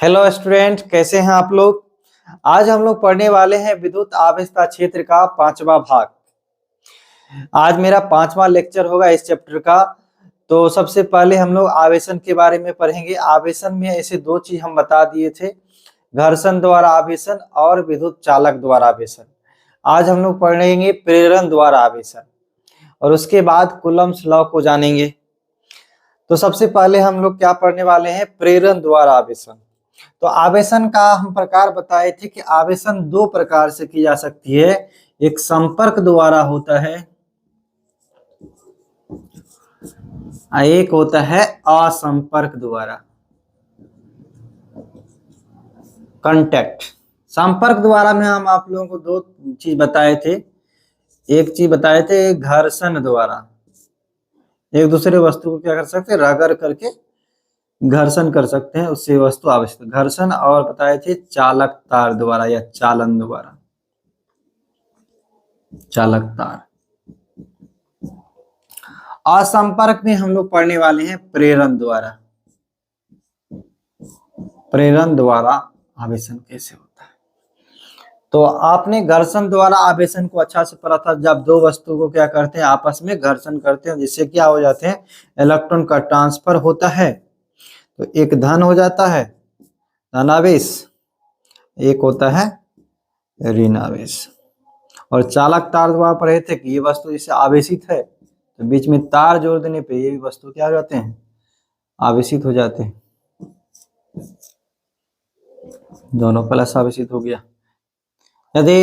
Hello student, कैसे हैं आप लोग। आज हम लोग पढ़ने वाले हैं विद्युत आवेशता क्षेत्र का 5वां भाग। आज मेरा 5वां लेक्चर होगा इस चैप्टर का। तो सबसे पहले हम लोग आवेशन के बारे में पढ़ेंगे। आवेशन में ऐसे दो चीज हम बता दिए थे, घर्षण द्वारा आवेशन और विद्युत चालक द्वारा आवेशन। आज हम लोग पढ़ेंगे प्रेरण द्वारा आवेशन और उसके बाद कूलम्ब्स लॉ को जानेंगे। तो सबसे पहले हम लोग क्या पढ़ने वाले हैं, प्रेरण द्वारा आवेशन। तो आवेशन का हम प्रकार बताए थे कि आवेशन दो प्रकार से की जा सकती है। एक संपर्क द्वारा होता है, एक होता है असंपर्क द्वारा, कांटेक्ट। संपर्क द्वारा में हम आप लोगों को दो चीज बताए थे। एक चीज बताए थे घर्षण द्वारा, एक दूसरे वस्तु को क्या कर सकते हैं, रगड़ करके घर्षण कर सकते हैं, उससे वस्तु आवश्यक घर्षण। और बताए थे चालक तार द्वारा या चालन द्वारा, चालक तार। असंपर्क में हम लोग पढ़ने वाले हैं प्रेरण द्वारा। प्रेरण द्वारा आवेशन कैसे होता है। तो आपने घर्षण द्वारा आवेशन को अच्छा से पढ़ा था, जब दो वस्तु को क्या करते हैं, आपस में घर्षण करते हैं, जिससे क्या हो जाते हैं, इलेक्ट्रॉन का ट्रांसफर होता है। तो एक धन हो जाता है धनावेश, एक होता है ऋण आवेश। और चालक तार द्वारा पढ़े थे कि ये वस्तु इससे आवेशित है, तो बीच में तार जोड़ देने पे ये वस्तु क्या हो जाते हैं, आवेशित हो जाते हैं। दोनों प्लस आवेशित हो गया। यदि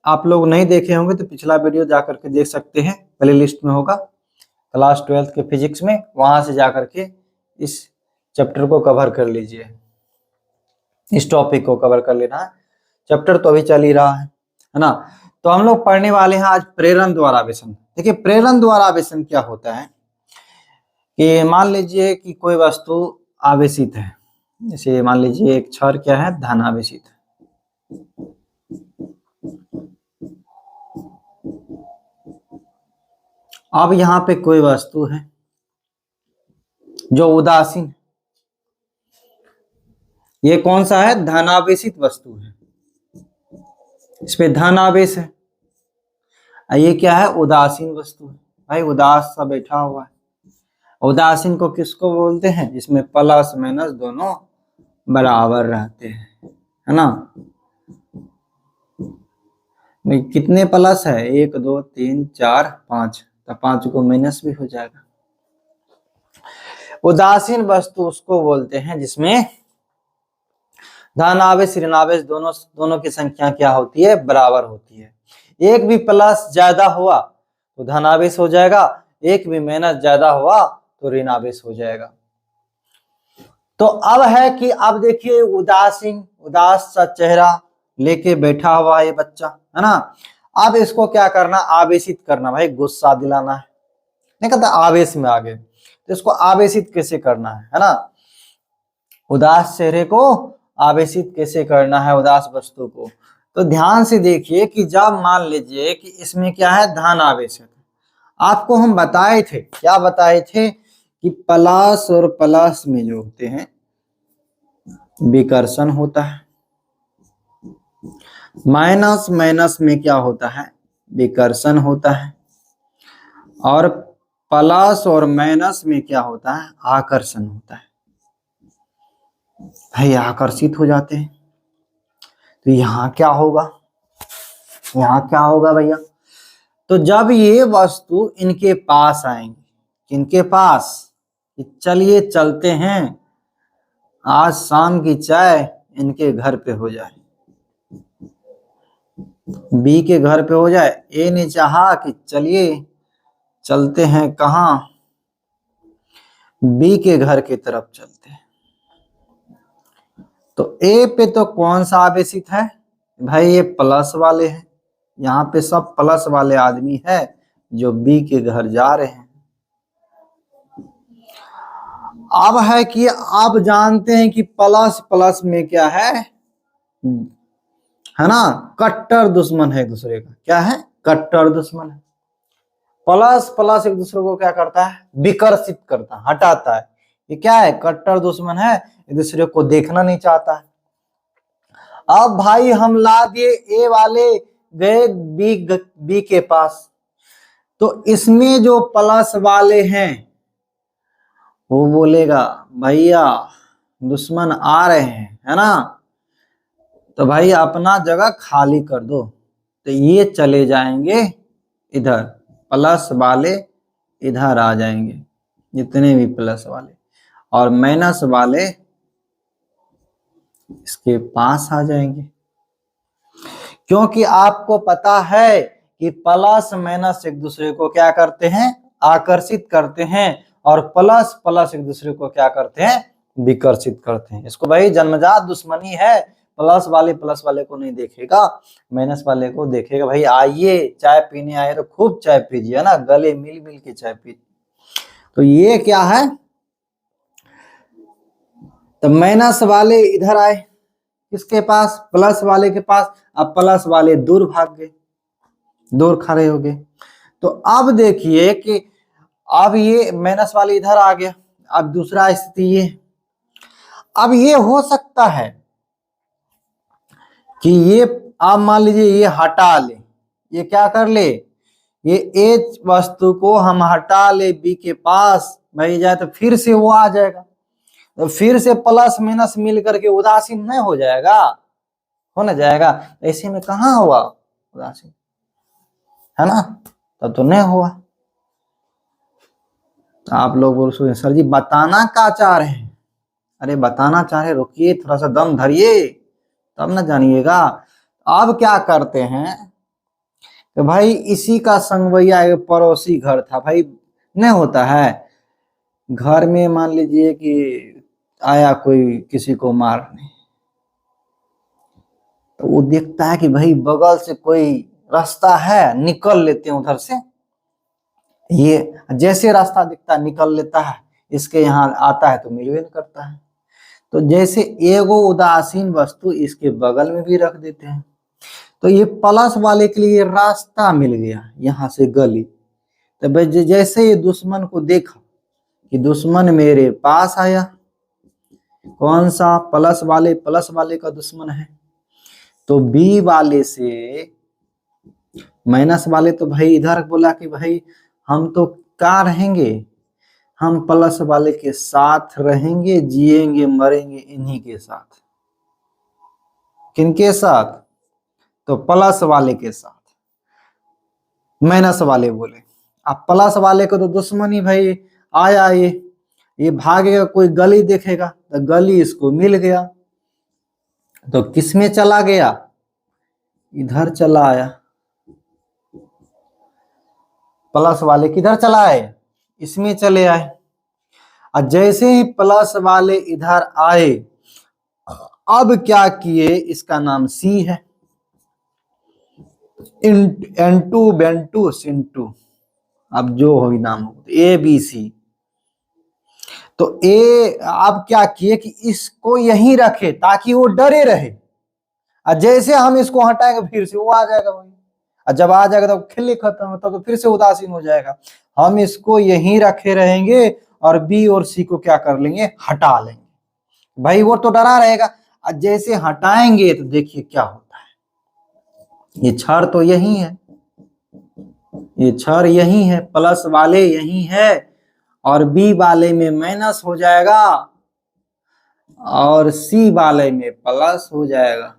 आप लोग नहीं देखे होंगे तो पिछला वीडियो जा करके देख सकते हैं, प्ले लिस्ट में होगा, क्लास 12 के फिजिक्स में, वहां से जा करके इस चैप्टर को कवर कर लीजिए, इस टॉपिक को कवर कर लेना है। चैप्टर तो अभी चल ही रहा है ना। तो हम लोग पढ़ने वाले हैं आज प्रेरण द्वारा आवेशन। देखिए प्रेरण द्वारा आवेशन क्या होता है कि मान लीजिए कि कोई वस्तु आवेशित है, जैसे मान लीजिए एक क्षण क्या है, धन आवेशित है। अब यहाँ पे कोई वस्तु है जो उदासीन, ये कौन सा है, धनावेशित वस्तु है, इस पे धन आवेश है। ये क्या है, उदासीन वस्तु है। भाई उदास सा बैठा हुआ है। उदासीन को किसको बोलते हैं, जिसमें प्लस माइनस दोनों बराबर रहते हैं, है ना। कितने प्लस है, 1 2 3 4 5, तो 5 को माइनस भी हो जाएगा। उदासीन वस्तु उसको बोलते हैं जिसमें धनावेश ऋणावेश दोनों की संख्या क्या होती है, बराबर होती है। एक भी प्लस ज्यादा हुआ तो धनावेश हो जाएगा, एक भी माइनस ज्यादा हुआ तो ऋणावेश हो जाएगा। तो अब है कि अब देखिए उदास सा चेहरा लेके बैठा हुआ ये बच्चा, है ना। अब इसको क्या करना, आवेशित करना, भाई गुस्सा दिलाना है, नहीं कहता आवेश में आ गए, तो इसको आवेशित कैसे करना है ना। उदास चेहरे को आवेशित कैसे करना है, उदास वस्तु को। तो ध्यान से देखिए कि जब मान लीजिए कि इसमें क्या है, धन आवेश है, आपको हम बताए थे, क्या बताए थे कि प्लस और प्लस में जो होते हैं विकर्षण होता है, माइनस माइनस में क्या होता है, विकर्षण होता है, और प्लस और माइनस में क्या होता है, आकर्षण होता है। भाई आकर्षित हो जाते हैं। तो यहाँ क्या होगा, यहाँ क्या होगा भैया, तो जब ये वस्तु इनके पास आएंगे, इनके पास, चलिए चलते हैं, आज शाम की चाय इनके घर पे हो जाए, बी के घर पे हो जाए। ए ने चाहा कि चलिए चलते हैं कहाँ, बी के घर की तरफ चलते हैं। तो ए पे तो कौन सा आवेशित है, भाई ये प्लस वाले हैं, यहाँ पे सब प्लस वाले आदमी है जो बी के घर जा रहे हैं। अब है कि आप जानते हैं कि प्लस प्लस में क्या है ना, कट्टर दुश्मन है एक दूसरे का, क्या है, कट्टर दुश्मन है। प्लस प्लस एक दूसरे को क्या करता है, विकर्षित करता है, हटाता है। ये क्या है, कट्टर दुश्मन है, एक दूसरे को देखना नहीं चाहता है। अब भाई हम ला दिए ए वाले गए बी के पास, तो इसमें जो प्लस वाले हैं वो बोलेगा भैया दुश्मन आ रहे हैं, है ना, तो भाई अपना जगह खाली कर दो। तो ये चले जाएंगे इधर, प्लस वाले इधर आ जाएंगे, जितने भी प्लस वाले, और माइनस वाले इसके पास आ जाएंगे। क्योंकि आपको पता है कि प्लस माइनस एक दूसरे को क्या करते हैं, आकर्षित करते हैं, और प्लस प्लस एक दूसरे को क्या करते हैं, विकर्षित करते हैं। इसको भाई जन्मजात दुश्मनी है, प्लस वाले को नहीं देखेगा, माइनस वाले को देखेगा। भाई आइए चाय पीने आए तो खूब चाय पीजिए, है ना, गले मिल मिल के चाय पीजिए। तो ये क्या है, तो माइनस वाले इधर आए किसके पास, प्लस वाले के पास। अब प्लस वाले दूर भाग गए, दूर खड़े हो गए। तो अब देखिए कि अब ये माइनस वाले इधर आ गया। अब दूसरा स्थिति ये, अब ये हो सकता है कि ये आप मान लीजिए ये हटा ले, ये क्या कर ले, ये ए वस्तु को हम हटा ले बी के पास, भाई जाए तो फिर से वो आ जाएगा, तो फिर से प्लस माइनस मिल करके उदासीन नहीं हो जाएगा, हो ना जाएगा। ऐसे में कहाँ हुआ उदासीन, है ना, तब तो नहीं हुआ। तो आप लोग बोल सकते सर जी बताना क्या चाह रहे हैं, अरे बताना चाह रहे, रुकिए थोड़ा सा दम धरिए तब ना जानिएगा। अब क्या करते हैं कि भाई इसी का संगवैया एक पड़ोसी घर था, भाई नहीं होता है घर में, मान लीजिए कि आया कोई किसी को मारने, तो वो देखता है कि भाई बगल से कोई रास्ता है, निकल लेते हैं उधर से। ये जैसे रास्ता दिखता निकल लेता है, इसके यहाँ आता है तो मिलवे नहीं करता है। तो जैसे एगो उदासीन वस्तु इसके बगल में भी रख देते हैं, तो ये प्लस वाले के लिए रास्ता मिल गया यहाँ से गली। तो जैसे ये दुश्मन को देखा कि दुश्मन मेरे पास आया, कौन सा, प्लस वाले का दुश्मन है, तो बी वाले से माइनस वाले तो भाई इधर बोला कि भाई हम तो क्या रहेंगे, हम प्लस वाले के साथ रहेंगे, जिएंगे मरेंगे इन्हीं के साथ। किनके साथ, तो प्लस वाले के साथ। माइनस वाले बोले, अब प्लस वाले को तो दुश्मनी भाई आया, ये भागेगा, कोई गली देखेगा तो गली इसको मिल गया, तो किस में चला गया, इधर चला आया। प्लस वाले किधर चला आए, इसमें चले आए। और जैसे ही प्लस वाले इधर आए, अब क्या किए, इसका नाम सी है, एंटू बेंटू सिंटू, अब जो हो नाम हो, ए बी सी। तो ए अब क्या किए कि इसको यहीं रखे ताकि वो डरे रहे, और जैसे हम इसको हटाएंगे फिर से वो आ जाएगा वही, और जब आ जाएगा तो खेल खत्म होता, तो फिर से उदासीन हो जाएगा। हम इसको यहीं रखे रहेंगे और बी और सी को क्या कर लेंगे, हटा लेंगे। भाई वो तो डरा रहेगा, और जैसे हटाएंगे तो देखिए क्या होता है। ये छड़ तो यही है, ये छड़ यही है, प्लस वाले यही है, और बी वाले में माइनस हो जाएगा और सी वाले में प्लस हो जाएगा।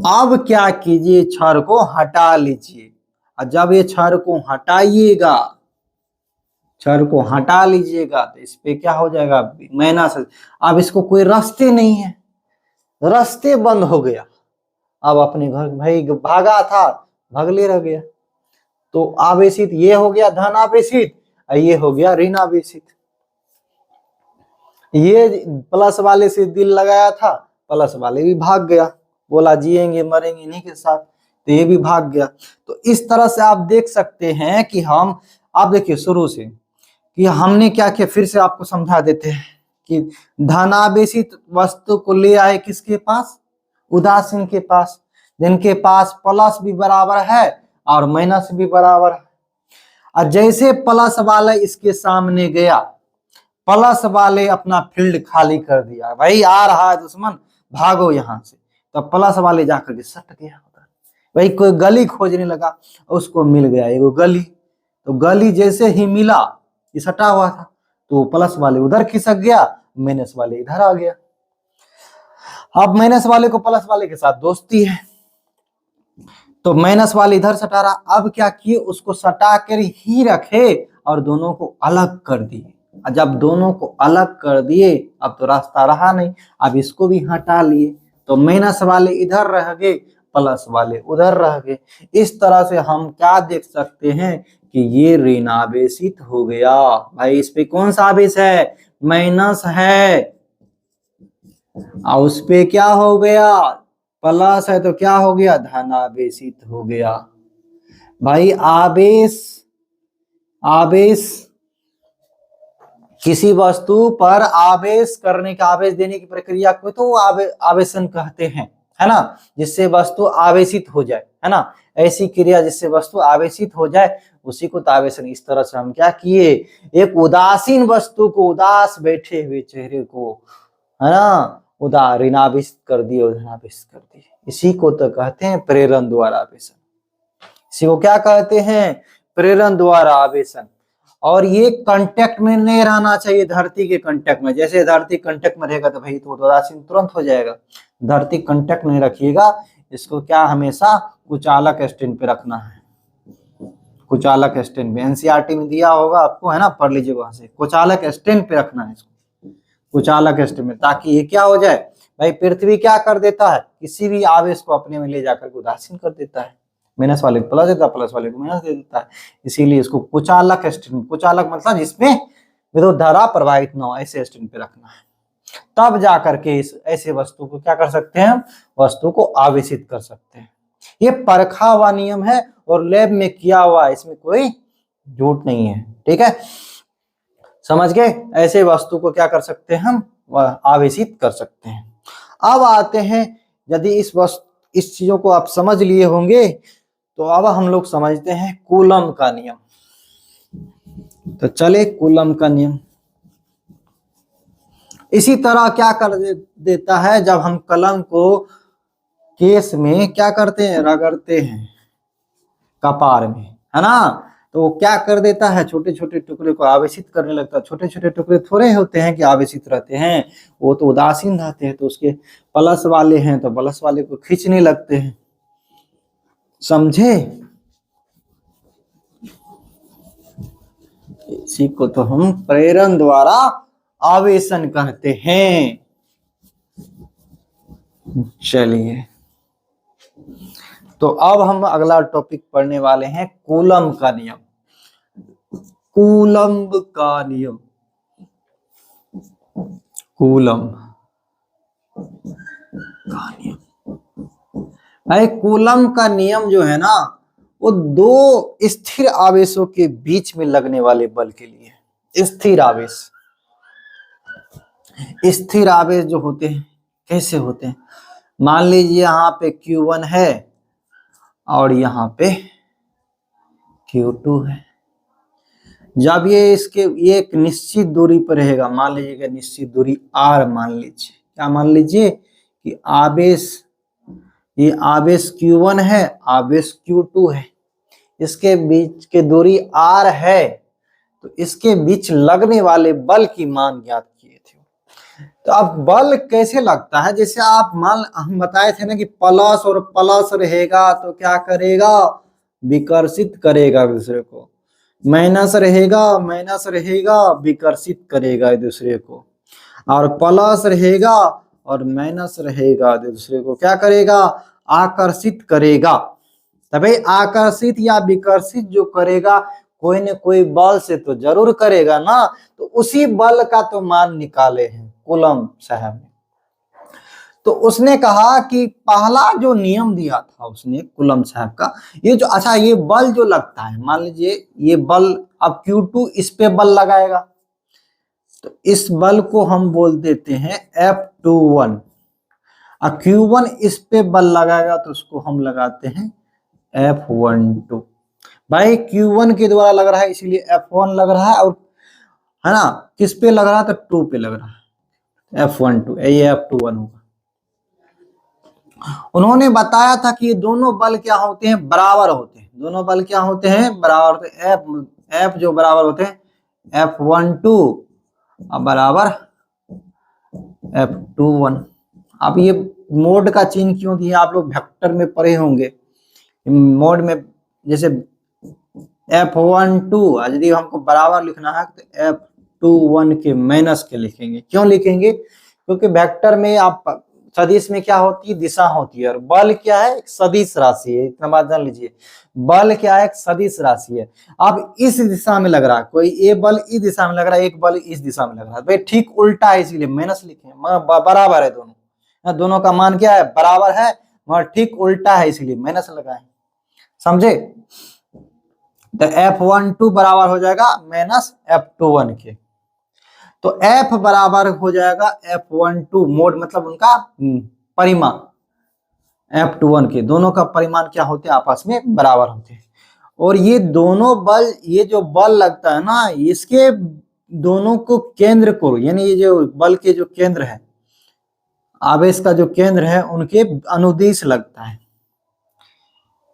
अब क्या कीजिए, छड़ को हटा लीजिए, और जब ये छड़ को हटाइएगा, छड़ को हटा लीजिएगा तो इस पे क्या हो जाएगा, माइनस। अब इसको कोई रास्ते नहीं है, रास्ते बंद हो गया। अब अपने घर भाई भागा था, भगले रह गया, तो आवेशित ये हो गया धन आवेशित, और ये हो गया ऋण आवेशित। ये प्लस वाले से दिल लगाया था, प्लस वाले भी भाग गया, बोला जिएंगे मरेंगे इन्हीं के साथ, तो ये भी भाग गया। तो इस तरह से आप देख सकते हैं कि हम, आप देखिए शुरू से कि हमने क्या किया, फिर से आपको समझा देते हैं कि धनावेशित वस्तु को ले आए किसके पास, उदासीन के पास, जिनके पास प्लस भी बराबर है और माइनस भी बराबर है। और जैसे प्लस वाले इसके सामने गया, प्लस वाले अपना फील्ड खाली कर दिया, भाई आ रहा है दुश्मन भागो यहां से, तो प्लस वाले जाकर के सट गया उधर। भाई कोई गली खोजने लगा, उसको मिल गया एगो गली, तो गली जैसे ही मिला, ये सटा हुआ था, तो प्लस वाले उधर खिसक गया, माइनस वाले इधर आ गया। अब माइनस वाले को प्लस वाले के साथ दोस्ती है, तो माइनस वाले इधर सटा रहा, अब क्या किए, उसको सटा कर ही रखे और दोनों को अलग कर दिए। जब दोनों को अलग कर दिए, अब तो रास्ता रहा नहीं, अब इसको भी हटा लिए, तो माइनस वाले इधर रह गए, प्लस वाले उधर रह गए। इस तरह से हम क्या देख सकते हैं कि ये ऋणावेशित हो गया। भाई इस पे कौन सा आवेश है, माइनस है, और उस पे क्या हो गया, प्लस है, तो क्या हो गया, धनावेशित हो गया। भाई आवेश, आवेश किसी वस्तु पर आवेश करने का, आवेश देने की प्रक्रिया को तो आवेशन कहते हैं, है ना, जिससे वस्तु आवेशित हो जाए, है ना, ऐसी क्रिया जिससे वस्तु आवेशित हो जाए उसी को आवेशन। इस तरह से हम क्या किए, एक उदासीन वस्तु को, उदास बैठे हुए चेहरे को, है ना, ऋणावेशित कर दिए और धनावेशित कर दिए। इसी को तो कहते हैं प्रेरण द्वारा आवेशन। इसी को क्या कहते हैं, प्रेरण द्वारा आवेशन। और ये कांटेक्ट में नहीं रहना चाहिए, धरती के कांटेक्ट में। जैसे धरती कांटेक्ट में रहेगा तो भाई तो उदासीन तुरंत हो जाएगा। धरती कांटेक्ट नहीं रखिएगा, इसको क्या हमेशा कुचालक स्टैंड पे रखना है, कुचालक स्टैंड पे। एनसीईआरटी में दिया होगा आपको, है ना, पढ़ लीजिए वहां से, कुचालक स्टैंड पे रखना है इसको, कुचालक स्टैंड में, ताकि ये क्या हो जाए, भाई पृथ्वी क्या कर देता है, किसी भी आवेश को अपने में ले जाकर उदासीन कर देता है, माइनस वाले को प्लस देता है, प्लस वाले को माइनस दे देता है। इसीलिए इसको कुचालक स्टैंड, कुचालक मतलब जिसमें विद्युत धारा प्रवाहित ना हो, ऐसे स्टैंड पे रखना है। तब जाकर के इस ऐसे वस्तु को क्या कर सकते हैं, वस्तु को आवेशित कर सकते हैं। ये परखा हुआ नियम है और लैब में किया हुआ, इसमें कोई झूठ नहीं है, ठीक है, समझ गए। ऐसे वस्तु को क्या कर सकते हैं हम, आवेशित कर सकते हैं। अब आते हैं, यदि इस चीजों को आप समझ लिए होंगे तो अब हम लोग समझते हैं कूलम का नियम। तो चले कूलम का नियम। इसी तरह क्या कर देता है, जब हम कलम को केस में क्या करते हैं, रगड़ते हैं कपार में, है ना, तो वो क्या कर देता है, छोटे छोटे टुकड़े को आवेशित करने लगता है। छोटे छोटे टुकड़े थोड़े होते हैं कि आवेशित रहते हैं, वो तो उदासीन रहते हैं, तो उसके प्लस वाले हैं तो प्लस वाले को खींचने लगते हैं, समझे। इसी को तो हम प्रेरण द्वारा आवेशन कहते हैं। चलिए, तो अब हम अगला टॉपिक पढ़ने वाले हैं कूलम का नियम। कूलम का नियम, कूलम का नियम। भाई कूलम का नियम जो है ना, वो दो स्थिर आवेशों के बीच में लगने वाले बल के लिए। स्थिर आवेश, स्थिर आवेश जो होते हैं कैसे होते हैं, मान लीजिए यहाँ पे Q1 है और यहाँ पे Q2 है। जब ये एक निश्चित दूरी पर रहेगा, मान लीजिए कि निश्चित दूरी R मान लीजिए, क्या मान लीजिए कि आवेश, ये आवेश Q1 है, आवेश Q2 है, इसके बीच के दूरी R है, तो इसके बीच लगने वाले बल की मान ज्ञात किए थे। तो अब बल कैसे लगता है, जैसे आप हम बताए थे ना कि प्लस और प्लस रहेगा तो क्या करेगा, विकर्षित करेगा एक दूसरे को, माइनस रहेगा, माइनस रहेगा, विकर्षित करेगा एक दूसरे को, और प्लस रहेगा और माइनस रहेगा एक दूसरे को क्या करेगा, आकर्षित करेगा। तभी आकर्षित या विकर्षित जो करेगा, कोई न कोई बल से तो जरूर करेगा ना, तो उसी बल का तो मान निकाले हैं कूलम साहब ने। तो उसने कहा कि पहला जो नियम दिया था उसने कूलम साहब का, ये जो, अच्छा ये बल जो लगता है, मान लीजिए ये बल, अब Q2 इस पे बल लगाएगा, तो इस बल को हम बोल देते हैं F21, और Q1 इस पे बल लगाएगा तो उसको हम लगाते हैं F12। भाई Q1 के द्वारा लग रहा है इसीलिए F1 लग रहा है, और है ना किस पे लग रहा है, तो 2 पे लग रहा है, F12, ये F21 होगा। उन्होंने बताया था कि ये दोनों बल क्या होते हैं, बराबर होते हैं, दोनों बल क्या होते हैं, बराबर होते हैं। F जो बराबर होते हैं F12 बराबर F21। अब ये मोड का चिन्ह क्यों दिया, आप लोग वेक्टर में पढ़े होंगे मोड में, जैसे F12 यदि हमको बराबर लिखना है तो F21 के माइनस के लिखेंगे। क्यों लिखेंगे, क्योंकि वेक्टर में आप सदिश में क्या होती है, दिशा होती है, और बल क्या है, एक सदिश राशि है। इतना बात जान लीजिए, बल क्या है, एक सदिश राशि है। अब इस दिशा में लग रहा है, कोई ये बल इस दिशा में लग रहा है, एक बल इस दिशा में लग रहा है, भाई ठीक उल्टा है इसीलिए माइनस लिखे, बराबर है दोनों, दोनों का मान क्या है, बराबर है, मगर ठीक उल्टा है इसलिए माइनस लगाए, समझे। तो F12 बराबर हो जाएगा माइनस F21 के, तो F बराबर हो जाएगा F12 मोड, मतलब उनका परिमाण F21 के, दोनों का परिमाण क्या होते हैं, आपस में बराबर होते हैं। और ये दोनों बल, ये जो बल लगता है ना, इसके दोनों को केंद्र को, यानी ये जो बल के जो केंद्र है, आवेश का जो केंद्र है, उनके अनुदिश लगता है।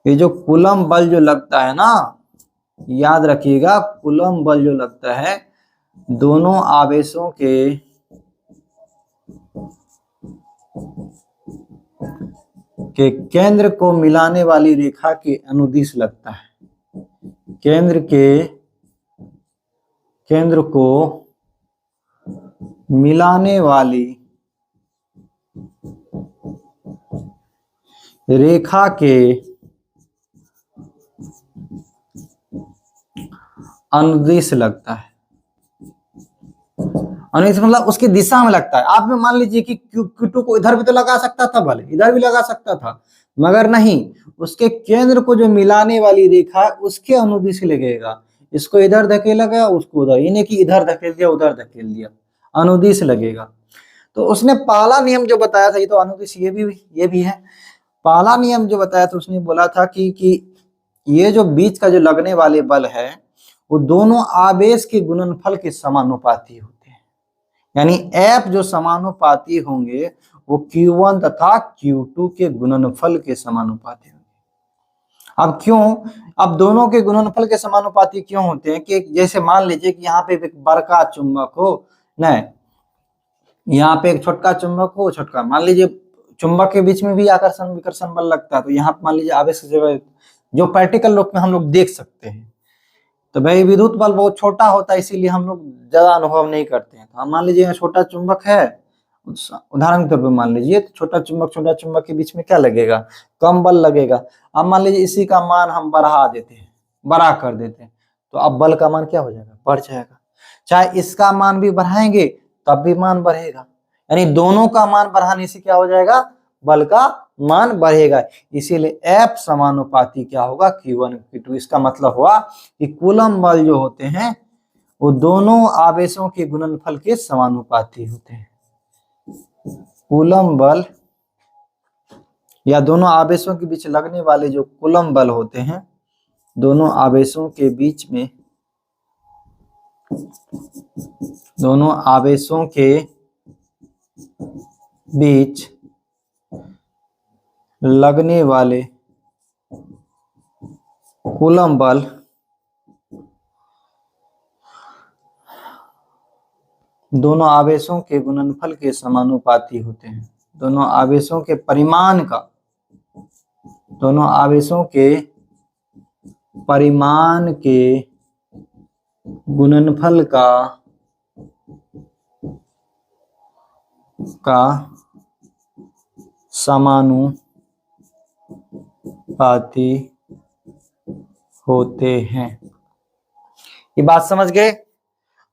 ये जो कूलम बल जो लगता है ना, याद रखिएगा, कूलम बल जो लगता है, दोनों आवेशों के केंद्र को मिलाने वाली रेखा के अनुदिश लगता है। केंद्र को मिलाने वाली रेखा के अनुदिश लगता है। अनुदिश मतलब उसकी दिशा में लगता है। आप में मान लीजिए कि Q2 को इधर भी तो लगा सकता था, भले इधर भी लगा सकता था, मगर नहीं, उसके केंद्र को जो मिलाने वाली रेखा है उसके अनुदिश लगेगा। इसको इधर धकेला गया, उसको उधर, इन्हें कि इधर धकेल दिया, उधर धकेल दिया, अनुदिश लगेगा। तो उसने पहला नियम जो बताया था, ये तो अनुदिश ये भी है। पहला नियम जो बताया था, उसने बोला था कि ये जो बीच का जो लगने वाले बल है, वो दोनों आवेश के गुणनफल के समानुपाती होते हैं। यानी F जो समानुपाती होंगे वो Q1 तथा Q2 के गुणनफल के समानुपाती होंगे। अब क्यों, अब दोनों के गुणनफल के समानुपाती क्यों होते हैं, कि जैसे मान लीजिए कि यहाँ पे एक बड़का चुंबक हो, नहीं यहाँ पे एक छोटका चुंबक हो, छोटका, मान लीजिए चुंबक के बीच में भी आकर्षण विकर्षण बल लगता है, तो यहाँ मान लीजिए आवेश जो प्रैक्टिकल रूप में हम लोग देख सकते हैं, तो भाई विद्युत बल बहुत छोटा होता है, इसीलिए हम लोग ज्यादा अनुभव नहीं करते हैं। तो हम मान लीजिए छोटा चुंबक है, उदाहरण के तौर पर मान लीजिए, तो छोटा चुंबक के बीच में क्या लगेगा, कम बल लगेगा। अब मान लीजिए इसी का मान हम बढ़ा देते हैं, बड़ा कर देते हैं, तो अब बल का मान क्या हो जाएगा, बढ़ जाएगा। चाहे इसका मान भी बढ़ाएंगे तब भी मान बढ़ेगा, यानी दोनों का मान बढ़ाने से क्या हो जाएगा, बल का मान बढ़ेगा। इसीलिए F समानुपाती क्या होगा, Q1 Q2। इसका मतलब हुआ कि कूलम बल जो होते हैं वो दोनों आवेशों के गुणनफल के समानुपाती होते हैं। कूलम बल या दोनों आवेशों के बीच लगने वाले जो कूलम बल होते हैं, दोनों आवेशों के बीच में, दोनों आवेशों के बीच लगने वाले कूलम बल दोनों आवेशों के गुणनफल के समानुपाती होते हैं। दोनों आवेशों के परिमाण का, दोनों आवेशों के परिमाण के गुणनफल का समानुपाती होते हैं। ये बात समझ गए।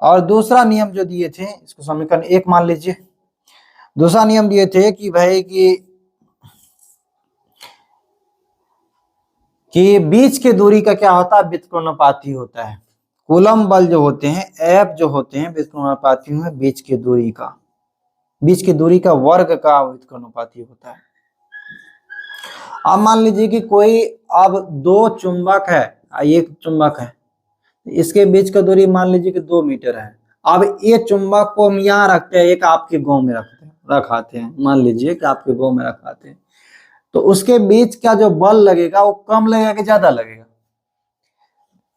और दूसरा नियम जो दिए थे, इसको समीकरण 1 मान लीजिए। दूसरा नियम दिए थे कि भाई कि बीच की दूरी का क्या होता है, व्युत्क्रमानुपाती होता है। कूलम बल जो होते हैं, F जो होते हैं, व्युत्क्रमानुपाती है बीच की दूरी का, बीच की दूरी का वर्ग का व्युत्क्रमानुपाती होता है। अब मान लीजिए कि कोई अब दो चुंबक है, एक चुंबक है, इसके बीच का दूरी मान लीजिए कि 2 मीटर है। अब ये चुंबक को हम यहाँ रखते हैं, एक आपके गांव में रखाते हैं, मान लीजिए कि आपके गांव में रखाते हैं, तो उसके बीच का जो बल लगेगा वो कम लगेगा कि ज्यादा लगेगा?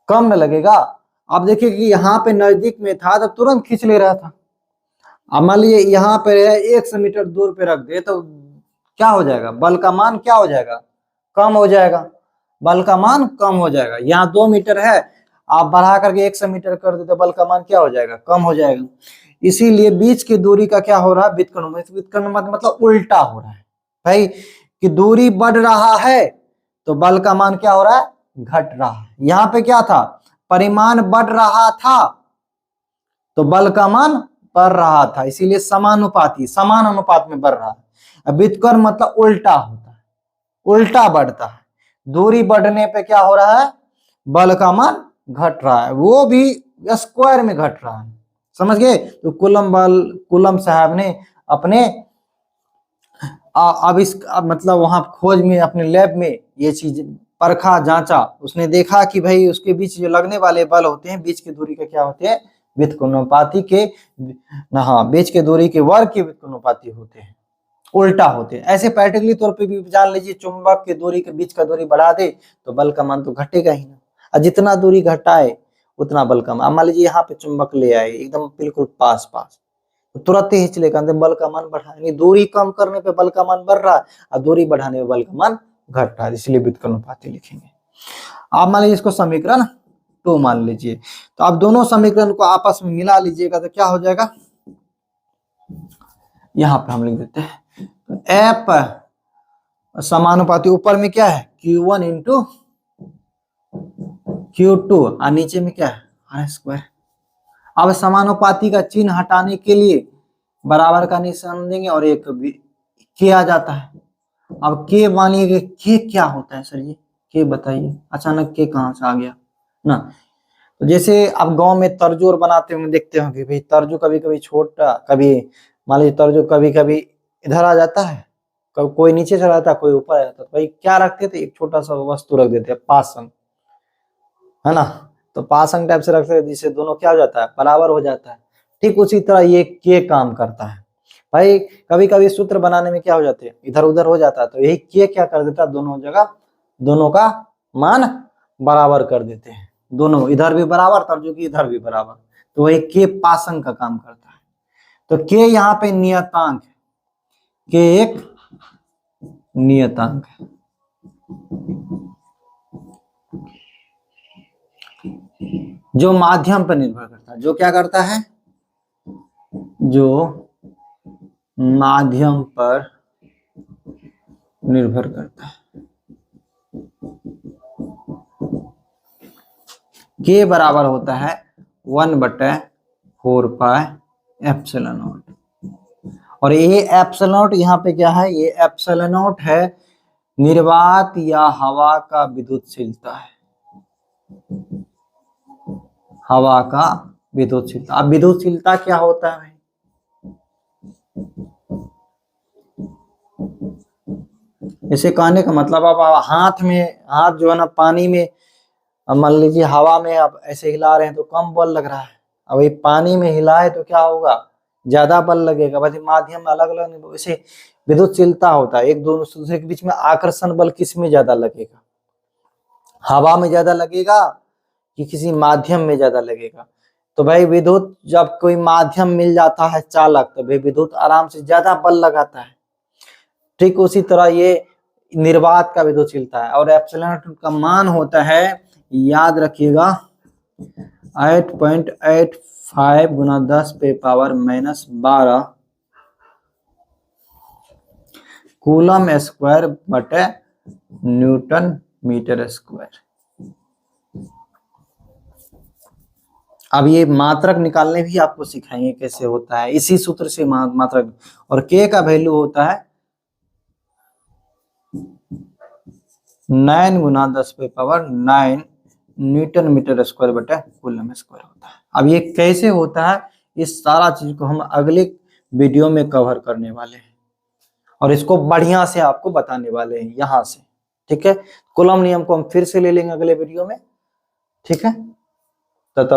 कम लगेगा। अब देखिए कि यहाँ पे नजदीक में था तो तुरंत खींच ले रहा था। अब मान लीजिए यहाँ पे 100 मीटर दूर पे रख दे तो क्या हो जाएगा? बल का मान क्या हो जाएगा? कम हो जाएगा। बल का मान कम हो जाएगा। यहाँ 2 मीटर है, आप बढ़ा करके 100 मीटर कर दे तो बल का मान क्या हो जाएगा? कम हो जाएगा। इसीलिए बीच की दूरी का क्या हो रहा है? व्युत्क्रमानुपात। व्युत्क्रमानुपात मतलब उल्टा हो रहा है भाई, कि दूरी बढ़ रहा है तो बल का मान क्या हो रहा है? घट रहा है। यहाँ पे क्या था? परिमाण बढ़ रहा था तो बल का मान बढ़ रहा था, इसीलिए समानुपाती, समान अनुपात में बढ़ रहा है। अब व्युत्क्रम मतलब उल्टा होता है, उल्टा बढ़ता है। दूरी बढ़ने पे क्या हो रहा है? बल का मान घट रहा है, वो भी स्क्वायर में घट रहा है। समझ गए? तो कूलम साहब ने अपने मतलब वहां खोज में, अपने लैब में ये चीज परखा, जांचा। उसने देखा कि भाई उसके बीच जो लगने वाले बल होते हैं, बीच की दूरी के क्या होते हैं? व्युत्क्रमानुपाती के, हाँ, बीच के दूरी के वर्ग के व्युत्क्रमानुपाती होते हैं, उल्टा होते हैं। ऐसे प्रैक्टिकली तौर पे भी जान लीजिए, चुंबक के दूरी के बीच का दूरी बढ़ा दे तो बल का मान तो घटेगा ही ना, और जितना दूरी घटाए उतना बल का मान। मान लीजिए यहाँ पे चुंबक ले आए एकदम बिल्कुल पास पास, तो तुरंत ही खींच लेगा, बल का मान बढ़ा, यानी दूरी कम करने पे बल का मान बढ़ रहा है और दूरी बढ़ाने पे बल का मान घट रहा है, इसलिए व्युत्क्रमानुपाती लिखेंगे। आप मान लीजिए इसको समीकरण 2 मान लीजिए, तो आप दोनों समीकरण को आपस में मिला लीजिएगा तो क्या हो जाएगा? यहाँ पे हम लिख देते हैं एफ समानुपाती, ऊपर में क्या है? Q1 इंटू Q2 और नीचे में क्या है? R square. अब समानुपाती का चिन्ह हटाने के लिए बराबर का निशान देंगे और एक के आ जाता है। अब के मानिए के क्या होता है सर जी? के बताइए, अचानक के कहां से आ गया ना? तो जैसे आप गांव में तर्जू और बनाते होंगे, देखते होंगे भाई, तर्जू कभी कभी छोटा, कभी मान लीजिए तर्जू कभी कभी इधर आ जाता है, कोई नीचे चला जाता है, कोई ऊपर आ जाता है। भाई क्या रखते थे? एक छोटा सा वस्तु रख देते हैं, पासंग, है ना? तो पासंग टाइप से रखते हैं जिससे दोनों क्या हो जाता है? बराबर हो जाता है। ठीक उसी तरह ये के काम करता है भाई। कभी कभी सूत्र बनाने में क्या हो जाते हैं? इधर उधर हो जाता है, तो यही के क्या कर देता है? दोनों जगह दोनों का मान बराबर कर देते हैं, दोनों इधर भी बराबर, तर्जु की इधर भी बराबर, तो वही के पासंग का काम करता है। तो के यहाँ पे नियतांक है, के एक नियतांक है। जो माध्यम पर निर्भर करता है, जो क्या करता है? जो माध्यम पर निर्भर करता है। के बराबर होता है 1/4 पाई एप्सिलॉन नॉट। और ये एप्सिलॉन नॉट यहाँ पे क्या है? ये एप्सिलॉन नॉट है निर्वात या हवा का विद्युतशीलता है, हवा का विद्युतशीलता। अब विद्युतशीलता क्या होता है? इसे कहने का मतलब, अब हाथ में, हाथ जो है ना पानी में, अब मान लीजिए हवा में आप ऐसे हिला रहे हैं तो कम बल लग रहा है, अब ये पानी में हिलाए तो क्या होगा? ज्यादा बल लगेगा। वैसे माध्यम में अलग अलग वैसे विद्युतशीलता होता है, एक दूसरे के बीच में आकर्षण बल किस में ज्यादा लगेगा? हवा में ज्यादा लगेगा कि किसी माध्यम में ज्यादा लगेगा? तो भाई विद्युत, जब कोई माध्यम मिल जाता है चालक, तो भाई विद्युत आराम से ज्यादा बल लगाता है। ठीक उसी तरह ये निर्वात का विद्युतशीलता है। और एप्सिलॉन का मान होता है, याद रखिएगा, 8.85 गुना 10⁻⁻12 कूलम स्क्वायर बटे न्यूटन मीटर स्क्वायर। अब ये मात्रक निकालने भी आपको सिखाएंगे कैसे होता है, इसी सूत्र से मात्रक। और के का वैल्यू होता है 9 गुना 10⁻9 न्यूटन मीटर स्क्वायर बटे कूलम स्क्वायर होता है। अब ये कैसे होता है, इस सारा चीज को हम अगले वीडियो में कवर करने वाले हैं और इसको बढ़िया से आपको बताने वाले हैं यहाँ से। ठीक है, कूलम नियम को हम फिर से ले लेंगे अगले वीडियो में। ठीक है। तो तब